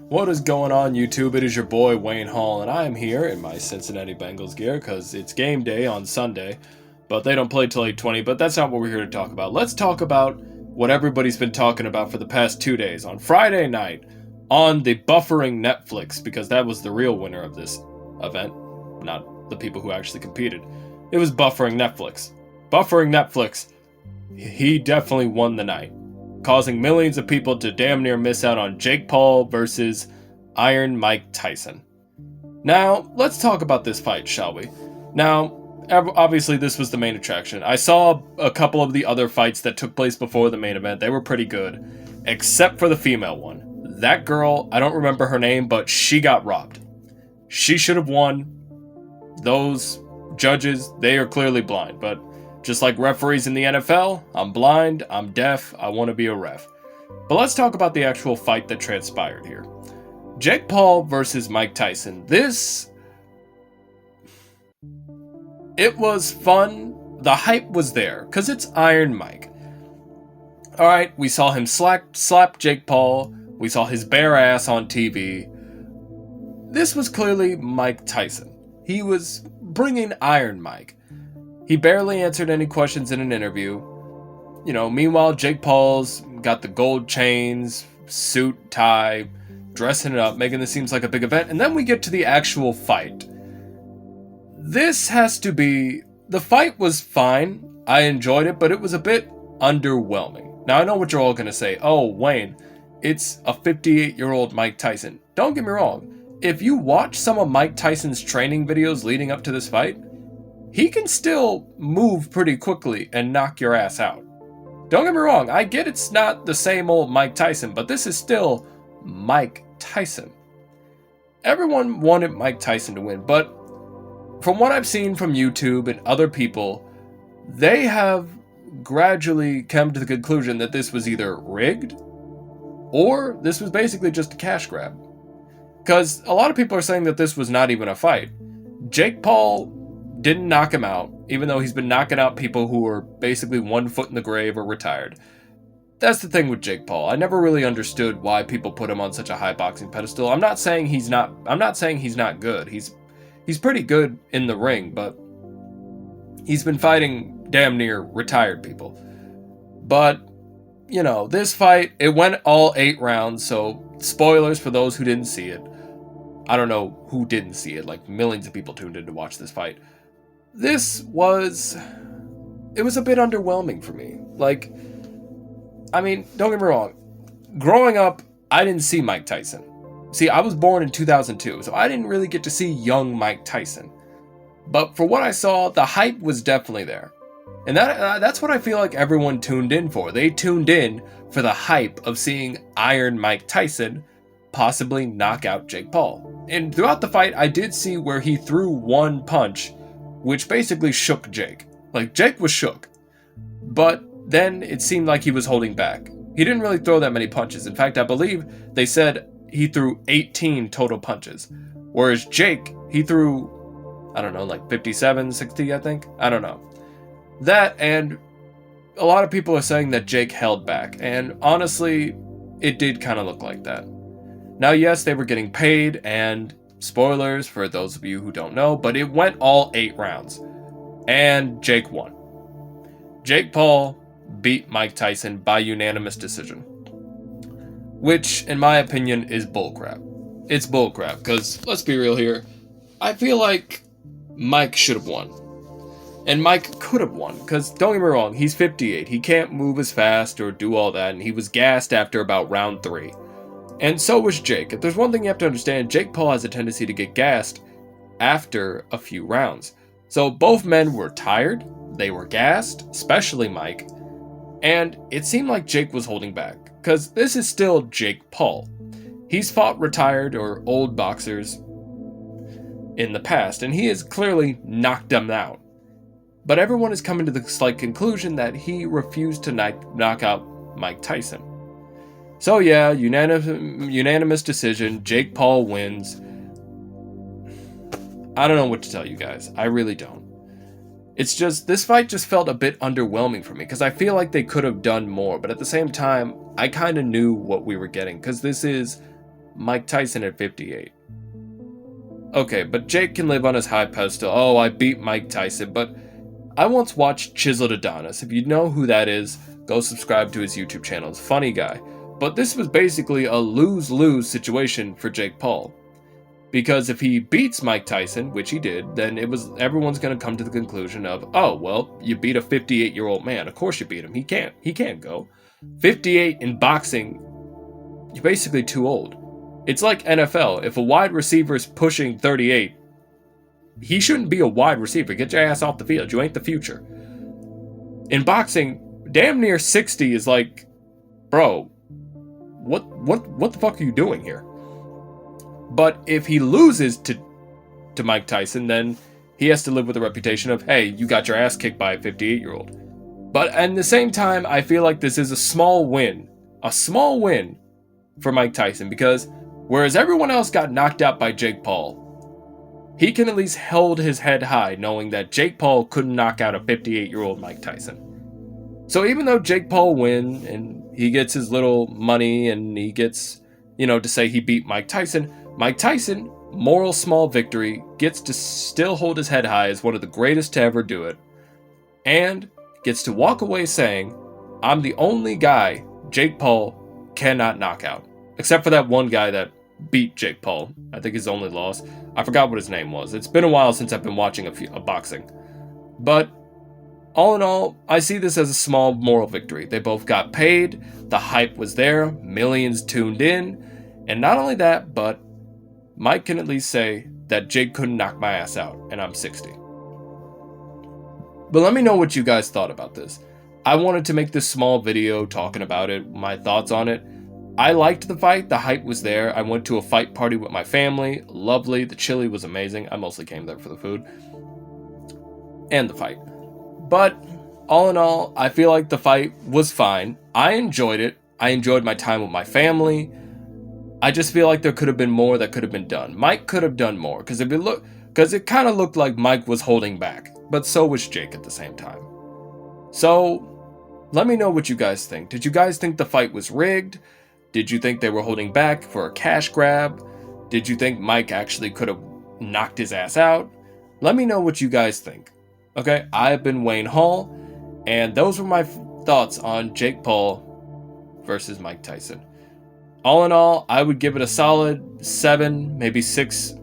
What is going on, YouTube? It is your boy Wayne Hall, and I am here in my Cincinnati Bengals gear because it's game day on Sunday, but they don't play till 8:20. But that's not what we're here to talk about. Let's talk about what everybody's been talking about for the past 2 days. On Friday night, on the buffering Netflix, because that was the real winner of this event, not the people who actually competed. It was buffering Netflix. Buffering Netflix, he definitely won the night, causing millions of people to damn near miss out on Jake Paul versus Iron Mike Tyson. Now, let's talk about this fight, shall we? Now, obviously this was the main attraction. I saw a couple of the other fights that took place before the main event. They were pretty good, except for the female one. That girl, I don't remember her name, but she got robbed. She should have won. Those judges, they are clearly blind, but just like referees in the NFL, I'm blind, I'm deaf, I want to be a ref. But let's talk about the actual fight that transpired here. Jake Paul versus Mike Tyson. It was fun. The hype was there, because it's Iron Mike. Alright, we saw him slap Jake Paul. We saw his bare ass on TV. This was clearly Mike Tyson. He was bringing Iron Mike. He barely answered any questions in an interview. Meanwhile, Jake Paul's got the gold chains, suit, tie, dressing it up, making this seem like a big event. And then we get to the actual fight. The fight was fine. I enjoyed it, but it was a bit underwhelming. Now, I know what you're all going to say. Oh, Wayne, it's a 58-year-old Mike Tyson. Don't get me wrong. If you watch some of Mike Tyson's training videos leading up to this fight, he can still move pretty quickly and knock your ass out. Don't get me wrong, I get it's not the same old Mike Tyson, but this is still Mike Tyson. Everyone wanted Mike Tyson to win, but from what I've seen from YouTube and other people, they have gradually come to the conclusion that this was either rigged or this was basically just a cash grab. Because a lot of people are saying that this was not even a fight. Jake Paul didn't knock him out, even though he's been knocking out people who are basically 1 foot in the grave or retired. That's the thing with Jake Paul. I never really understood why people put him on such a high boxing pedestal. I'm not saying he's not good. He's pretty good in the ring, but he's been fighting damn near retired people. But, this fight, it went all 8 rounds, so spoilers for those who didn't see it. I don't know who didn't see it, like millions of people tuned in to watch this fight. It was a bit underwhelming for me. Don't get me wrong. Growing up, I didn't see Mike Tyson. See, I was born in 2002, so I didn't really get to see young Mike Tyson. But for what I saw, the hype was definitely there. And that's what I feel like everyone tuned in for. They tuned in for the hype of seeing Iron Mike Tyson possibly knock out Jake Paul. And throughout the fight, I did see where he threw one punch, which basically shook Jake. Jake was shook. But then it seemed like he was holding back. He didn't really throw that many punches. In fact, I believe they said he threw 18 total punches. Whereas Jake, he threw, 57, 60, I think? I don't know. That, and a lot of people are saying that Jake held back. And honestly, it did kind of look like that. Now, yes, they were getting paid, and spoilers for those of you who don't know, but it went all 8 rounds. And Jake won. Jake Paul beat Mike Tyson by unanimous decision. Which, in my opinion, is bullcrap. It's bullcrap, because, let's be real here, I feel like Mike should have won. And Mike could have won, because don't get me wrong, he's 58. He can't move as fast or do all that, and he was gassed after about round 3. And so was Jake. If there's one thing you have to understand, Jake Paul has a tendency to get gassed after a few rounds. So both men were tired, they were gassed, especially Mike, and it seemed like Jake was holding back, because this is still Jake Paul. He's fought retired or old boxers in the past, and he has clearly knocked them out. But everyone is coming to the slight conclusion that he refused to knock out Mike Tyson. So yeah, unanimous decision. Jake Paul wins. I don't know what to tell you guys. I really don't. It's just, this fight just felt a bit underwhelming for me, because I feel like they could have done more, but at the same time, I kind of knew what we were getting, because this is Mike Tyson at 58. Okay, but Jake can live on his high pedestal. Oh, I beat Mike Tyson, but I once watched Chiseled Adonis. If you know who that is, go subscribe to his YouTube channel. It's a funny guy. But this was basically a lose-lose situation for Jake Paul. Because if he beats Mike Tyson, which he did, then everyone's going to come to the conclusion of, oh, well, you beat a 58-year-old man. Of course you beat him. He can't go. 58 in boxing, you're basically too old. It's like NFL. If a wide receiver is pushing 38, he shouldn't be a wide receiver. Get your ass off the field. You ain't the future. In boxing, damn near 60 is like, bro, what the fuck are you doing here? But if he loses to Mike Tyson, then he has to live with the reputation of, hey, you got your ass kicked by a 58-year-old. But at the same time, I feel like this is a small win for Mike Tyson, because whereas everyone else got knocked out by Jake Paul, he can at least hold his head high knowing that Jake Paul couldn't knock out a 58-year-old Mike Tyson. So even though Jake Paul wins and he gets his little money and he gets, to say he beat Mike Tyson, moral small victory, gets to still hold his head high as one of the greatest to ever do it, and gets to walk away saying, I'm the only guy Jake Paul cannot knock out. Except for that one guy that beat Jake Paul. I think his only loss. I forgot what his name was. It's been a while since I've been watching a boxing. But all in all, I see this as a small moral victory. They both got paid. The hype was there. Millions tuned in. And not only that, but Mike can at least say that Jake couldn't knock my ass out, and I'm 60. But let me know what you guys thought about this. I wanted to make this small video talking about it, my thoughts on it. I liked the fight. The hype was there. I went to a fight party with my family. Lovely. The chili was amazing. I mostly came there for the food and the fight. But all in all, I feel like the fight was fine. I enjoyed it. I enjoyed my time with my family. I just feel like there could have been more that could have been done. Mike could have done more, because it kind of looked like Mike was holding back, but so was Jake at the same time. So let me know what you guys think. Did you guys think the fight was rigged? Did you think they were holding back for a cash grab? Did you think Mike actually could have knocked his ass out? Let me know what you guys think. Okay, I've been Wayne Hall, and those were my thoughts on Jake Paul versus Mike Tyson. All in all, I would give it a solid 7, maybe 6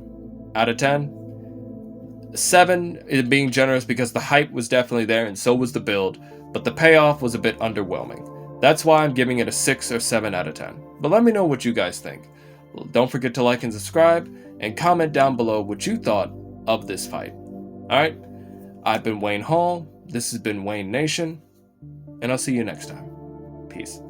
out of 10. 7 is being generous because the hype was definitely there, and so was the build, but the payoff was a bit underwhelming. That's why I'm giving it a 6 or 7 out of 10. But let me know what you guys think. Don't forget to like and subscribe, and comment down below what you thought of this fight. Alright? I've been Wayne Hall, this has been Wayne Nation, and I'll see you next time. Peace.